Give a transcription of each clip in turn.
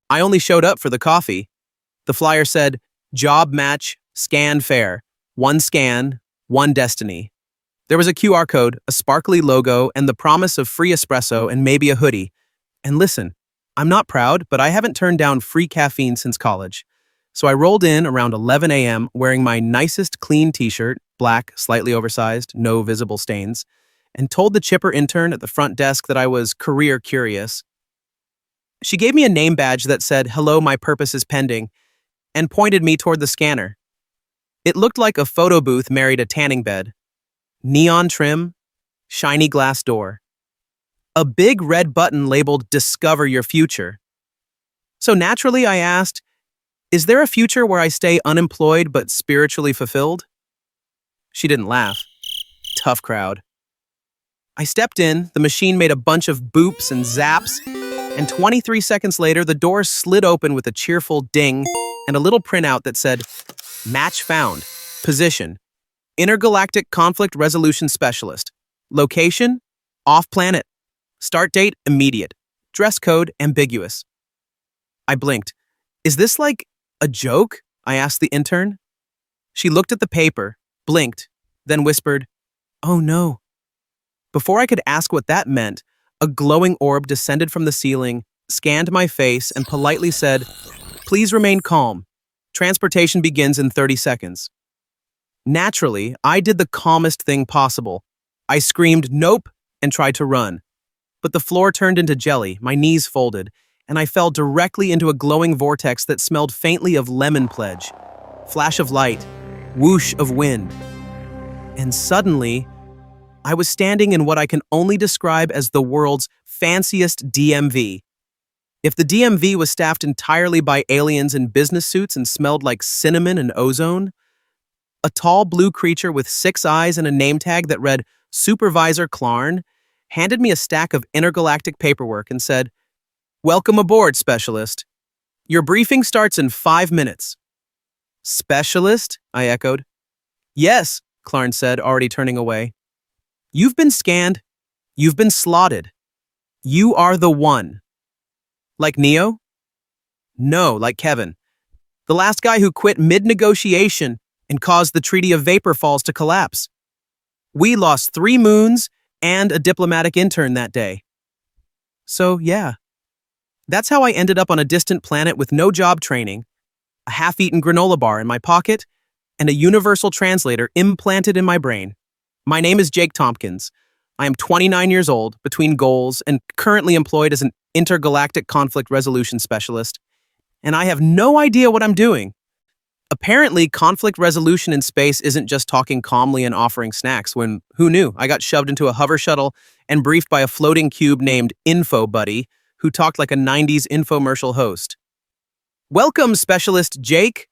I only showed up for the coffee. The flyer said, job match, scan fair. One scan, one destiny. There was a QR code, a sparkly logo, and the promise of free espresso and maybe a hoodie. And listen, I'm not proud, but I haven't turned down free caffeine since college. So I rolled in around 11 a.m. wearing my nicest clean t-shirt, black, slightly oversized, no visible stains, and told the chipper intern at the front desk that I was career curious. She gave me a name badge that said, "Hello, my purpose is pending," and pointed me toward the scanner. It looked like a photo booth married a tanning bed. Neon trim, shiny glass door. A big red button labeled Discover Your Future. So naturally I asked, is there a future where I stay unemployed but spiritually fulfilled? She didn't laugh. Tough crowd. I stepped in, the machine made a bunch of boops and zaps, and 23 seconds later the door slid open with a cheerful ding and a little printout that said, Match found. Position, intergalactic conflict resolution specialist. Location, off-planet. Start date, immediate. Dress code, ambiguous. I blinked. Is this like a joke? I asked the intern. She looked at the paper, blinked, then whispered, "Oh no." Before I could ask what that meant, a glowing orb descended from the ceiling, scanned my face, and politely said, "Please remain calm. Transportation begins in 30 seconds." Naturally, I did the calmest thing possible. I screamed, "Nope," and tried to run. But the floor turned into jelly, my knees folded, and I fell directly into a glowing vortex that smelled faintly of lemon pledge. Flash of light, whoosh of wind. And suddenly, I was standing in what I can only describe as the world's fanciest DMV. If the DMV was staffed entirely by aliens in business suits and smelled like cinnamon and ozone, a tall blue creature with 6 eyes and a name tag that read Supervisor Klarn handed me a stack of intergalactic paperwork and said, "Welcome aboard, Specialist. Your briefing starts in 5 minutes." "Specialist?" I echoed. "Yes," Klarn said, already turning away. "You've been scanned. You've been slotted. You are the one." Like Neo? No, like Kevin. The last guy who quit mid-negotiation and caused the Treaty of Vapor Falls to collapse. We lost 3 moons and a diplomatic intern that day. So, yeah. That's how I ended up on a distant planet with no job training, a half-eaten granola bar in my pocket, and a universal translator implanted in my brain. My name is Jake Thompkins. I am 29 years old, between goals, and currently employed as an intergalactic conflict resolution specialist. And I have no idea what I'm doing. Apparently, conflict resolution in space isn't just talking calmly and offering snacks when, who knew, I got shoved into a hover shuttle and briefed by a floating cube named Info Buddy, who talked like a 90s infomercial host. "Welcome, Specialist Jake.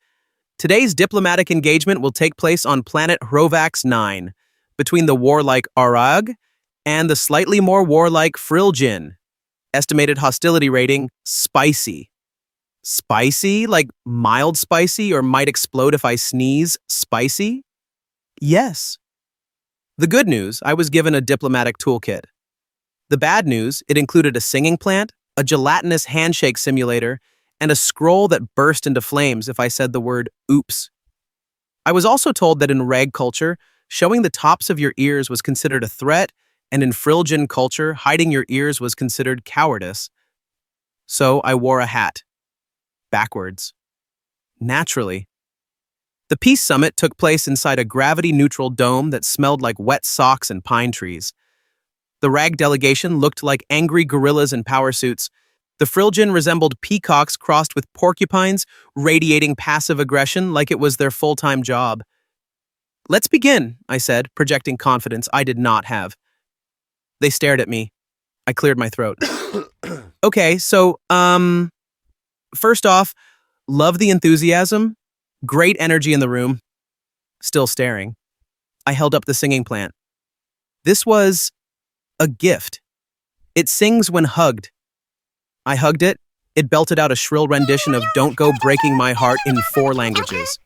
Today's diplomatic engagement will take place on planet Hrovax 9, between the warlike Arag and the slightly more warlike Friljin. Estimated hostility rating, spicy." Spicy? Like mild spicy or might explode if I sneeze spicy? Yes. The good news, I was given a diplomatic toolkit. The bad news, it included a singing plant, a gelatinous handshake simulator, and a scroll that burst into flames if I said the word oops. I was also told that in rag culture, showing the tops of your ears was considered a threat, and in Friljin culture, hiding your ears was considered cowardice. So I wore a hat. Backwards. Naturally. The Peace Summit took place inside a gravity-neutral dome that smelled like wet socks and pine trees. The rag delegation looked like angry gorillas in power suits. The Friljin resembled peacocks crossed with porcupines, radiating passive aggression like it was their full-time job. "Let's begin," I said, projecting confidence I did not have. They stared at me. I cleared my throat. "Okay, so, first off, love the enthusiasm. Great energy in the room." Still staring. I held up the singing plant. This was a gift. It sings when hugged. I hugged it. It belted out a shrill rendition of Don't Go Breaking My Heart in 4 languages.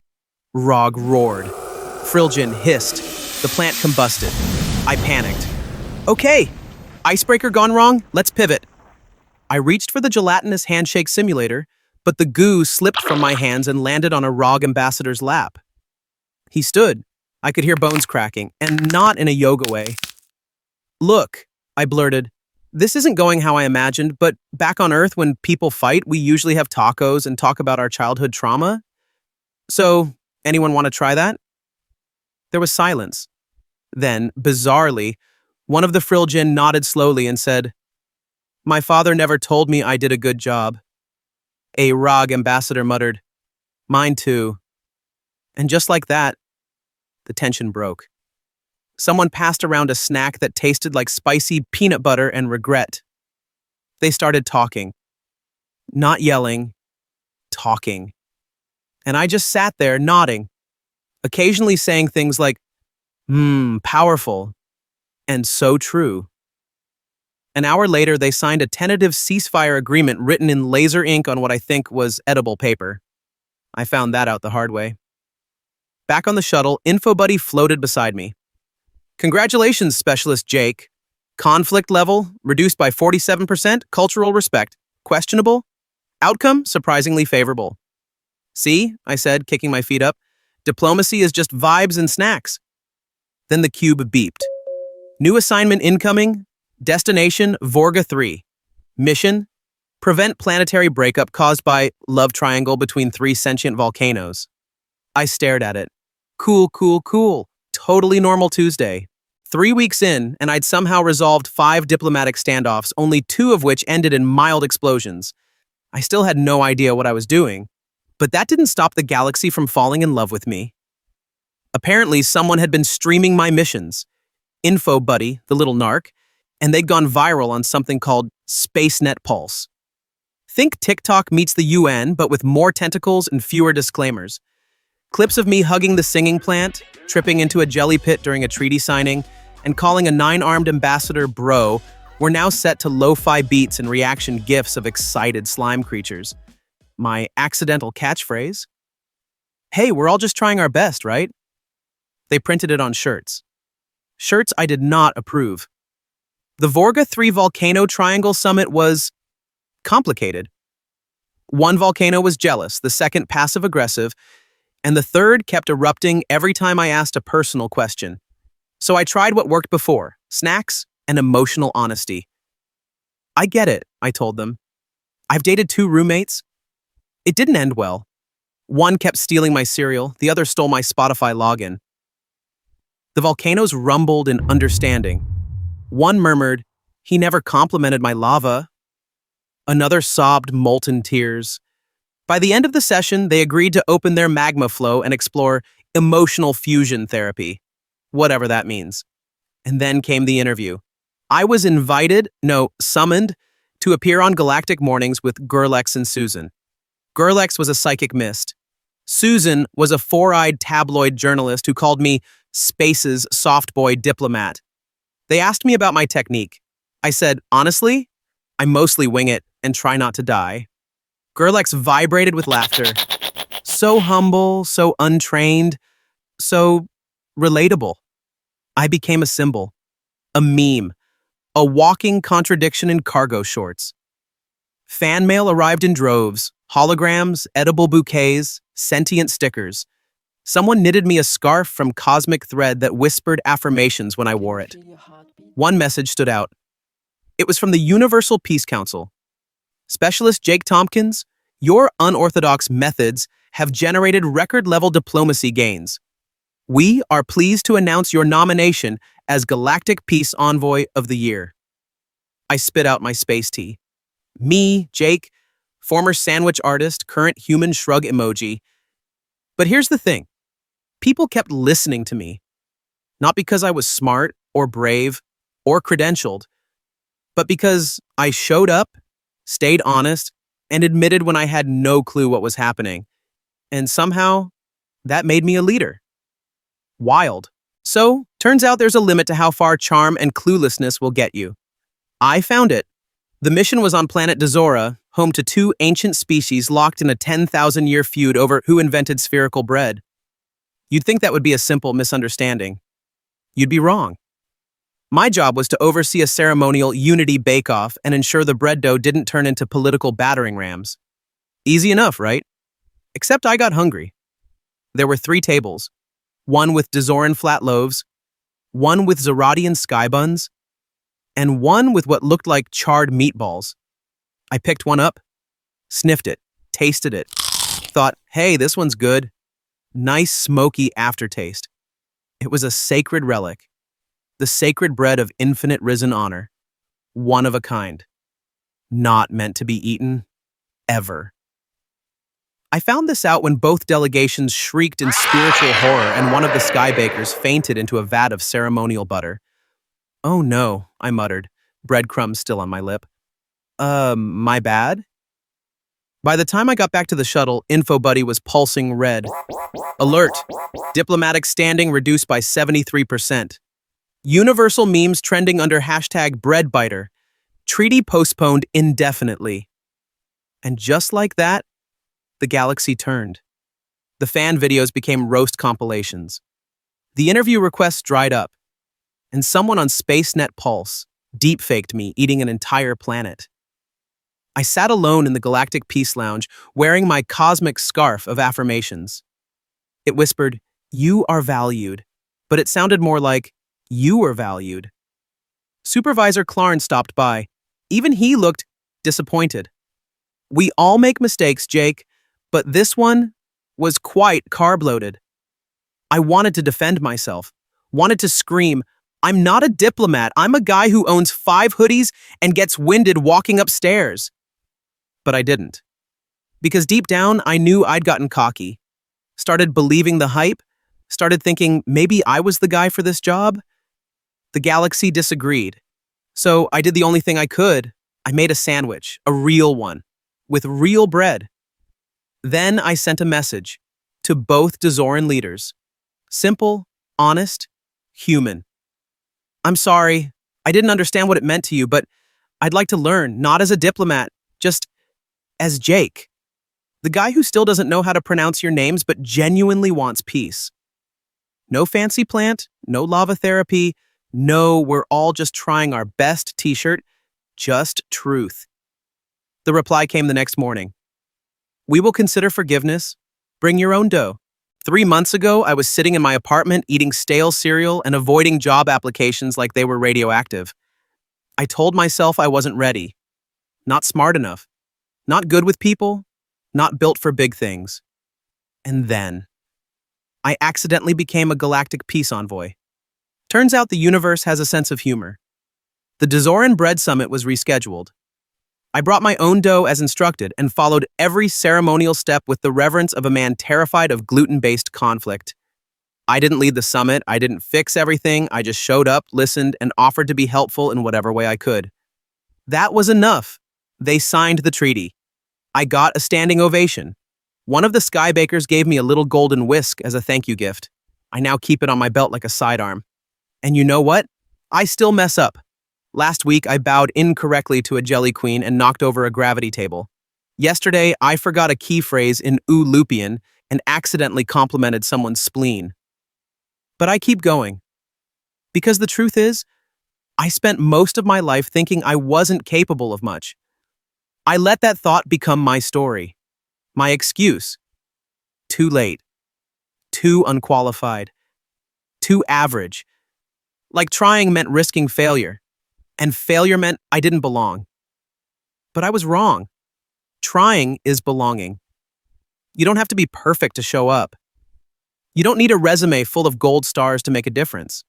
Rog roared. Friljin hissed. The plant combusted. I panicked. "Okay, icebreaker gone wrong? Let's pivot." I reached for the gelatinous handshake simulator, but the goo slipped from my hands and landed on a ROG ambassador's lap. He stood. I could hear bones cracking, and not in a yoga way. "Look," I blurted. "This isn't going how I imagined, but back on Earth when people fight, we usually have tacos and talk about our childhood trauma. So, anyone want to try that?" There was silence. Then, bizarrely, one of the Frilljin nodded slowly and said, "My father never told me I did a good job." A ROG ambassador muttered, "Mine too." And just like that, the tension broke. Someone passed around a snack that tasted like spicy peanut butter and regret. They started talking. Not yelling, talking. And I just sat there nodding, occasionally saying things like, powerful, and so true. An hour later, they signed a tentative ceasefire agreement written in laser ink on what I think was edible paper. I found that out the hard way. Back on the shuttle, InfoBuddy floated beside me. "Congratulations, Specialist Jake. Conflict level, reduced by 47%, cultural respect, questionable. Outcome, surprisingly favorable." "See," I said, kicking my feet up, "diplomacy is just vibes and snacks." Then the cube beeped. "New assignment incoming. Destination, Vorga 3. Mission, prevent planetary breakup caused by love triangle between 3 sentient volcanoes." I stared at it. Cool, cool, cool. Totally normal Tuesday. 3 weeks in, and I'd somehow resolved 5 diplomatic standoffs, only 2 of which ended in mild explosions. I still had no idea what I was doing, but that didn't stop the galaxy from falling in love with me. Apparently, someone had been streaming my missions. InfoBuddy, the little narc, and they'd gone viral on something called SpaceNet Pulse. Think TikTok meets the UN, but with more tentacles and fewer disclaimers. Clips of me hugging the singing plant, tripping into a jelly pit during a treaty signing, and calling a 9-armed ambassador bro were now set to lo-fi beats and reaction gifs of excited slime creatures. My accidental catchphrase? "Hey, we're all just trying our best, right?" They printed it on shirts. Shirts I did not approve. The Vorga 3 Volcano Triangle Summit was complicated. One volcano was jealous, the second passive-aggressive, and the third kept erupting every time I asked a personal question. So I tried what worked before, snacks and emotional honesty. "I get it," I told them. "I've dated 2 roommates. It didn't end well. One kept stealing my cereal, the other stole my Spotify login." The volcanoes rumbled in understanding. One murmured, "He never complimented my lava." Another sobbed molten tears. By the end of the session, they agreed to open their magma flow and explore emotional fusion therapy, whatever that means. And then came the interview. I was summoned to appear on Galactic Mornings with Gerlex and Susan. Gerlex was a psychic mist. Susan was a 4-eyed tabloid journalist who called me Space's soft boy diplomat. They asked me about my technique. I said, honestly, I mostly wing it and try not to die. Gerlex vibrated with laughter. So humble, so untrained, so relatable. I became a symbol, a meme, a walking contradiction in cargo shorts. Fan mail arrived in droves, holograms, edible bouquets, sentient stickers. Someone knitted me a scarf from cosmic thread that whispered affirmations when I wore it. One message stood out. It was from the Universal Peace Council. Specialist Jake Thompkins, your unorthodox methods have generated record-level diplomacy gains. We are pleased to announce your nomination as Galactic Peace Envoy of the Year. I spit out my space tea. Me, Jake, former sandwich artist, current human shrug emoji. But here's the thing. People kept listening to me. Not because I was smart or brave or credentialed, but because I showed up, stayed honest, and admitted when I had no clue what was happening. And somehow, that made me a leader. Wild. So, turns out there's a limit to how far charm and cluelessness will get you. I found it. The mission was on planet Dazora, home to 2 ancient species locked in a 10,000-year feud over who invented spherical bread. You'd think that would be a simple misunderstanding. You'd be wrong. My job was to oversee a ceremonial unity bake-off and ensure the bread dough didn't turn into political battering rams. Easy enough, right? Except I got hungry. There were 3 tables, one with Dozoran flat loaves, one with Zeratian sky buns, and one with what looked like charred meatballs. I picked one up, sniffed it, tasted it, thought, hey, this one's good. Nice smoky aftertaste. It was a sacred relic, the sacred bread of infinite risen honor, one of a kind, not meant to be eaten, ever. I found this out when both delegations shrieked in spiritual horror and one of the sky bakers fainted into a vat of ceremonial butter. Oh no, I muttered, breadcrumbs still on my lip. My bad? By the time I got back to the shuttle, InfoBuddy was pulsing red. Alert! Diplomatic standing reduced by 73%. Universal memes trending under hashtag breadbiter. Treaty postponed indefinitely. And just like that, the galaxy turned. The fan videos became roast compilations. The interview requests dried up. And someone on SpaceNet Pulse deepfaked me eating an entire planet. I sat alone in the Galactic Peace Lounge, wearing my cosmic scarf of affirmations. It whispered, "You are valued," but it sounded more like, "You were valued." Supervisor Clarn stopped by. Even he looked disappointed. We all make mistakes, Jake, but this one was quite carb-loaded. I wanted to defend myself, wanted to scream, I'm not a diplomat, I'm a guy who owns 5 hoodies and gets winded walking upstairs. But I didn't. Because deep down, I knew I'd gotten cocky. Started believing the hype, started thinking maybe I was the guy for this job. The galaxy disagreed. So I did the only thing I could. I made a sandwich, a real one, with real bread. Then I sent a message to both Dozoran leaders. Simple, honest, human. I'm sorry, I didn't understand what it meant to you, but I'd like to learn, not as a diplomat, just as Jake. The guy who still doesn't know how to pronounce your names but genuinely wants peace. No fancy plant, no lava therapy, no, we're all just trying our best t-shirt, just truth. The reply came the next morning. We will consider forgiveness. Bring your own dough. 3 months ago, I was sitting in my apartment eating stale cereal and avoiding job applications like they were radioactive. I told myself I wasn't ready, not smart enough, not good with people, not built for big things. And then, I accidentally became a galactic peace envoy. Turns out the universe has a sense of humor. The Dozoran Bread Summit was rescheduled. I brought my own dough as instructed and followed every ceremonial step with the reverence of a man terrified of gluten-based conflict. I didn't lead the summit, I didn't fix everything, I just showed up, listened, and offered to be helpful in whatever way I could. That was enough. They signed the treaty. I got a standing ovation. One of the sky bakers gave me a little golden whisk as a thank you gift. I now keep it on my belt like a sidearm. And you know what? I still mess up. Last week, I bowed incorrectly to a jelly queen and knocked over a gravity table. Yesterday, I forgot a key phrase in Lupian and accidentally complimented someone's spleen. But I keep going. Because the truth is, I spent most of my life thinking I wasn't capable of much. I let that thought become my story, my excuse. Too late. Too unqualified. Too average. Like trying meant risking failure. And failure meant I didn't belong. But I was wrong. Trying is belonging. You don't have to be perfect to show up. You don't need a resume full of gold stars to make a difference.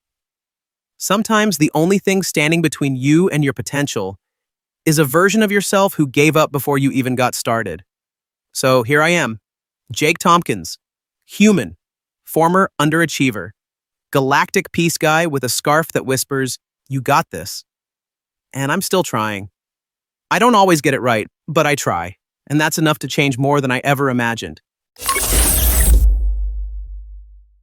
Sometimes the only thing standing between you and your potential is a version of yourself who gave up before you even got started. So here I am, Jake Thompkins, human, former underachiever, galactic peace guy with a scarf that whispers, "You got this." And I'm still trying. I don't always get it right, but I try, and that's enough to change more than I ever imagined.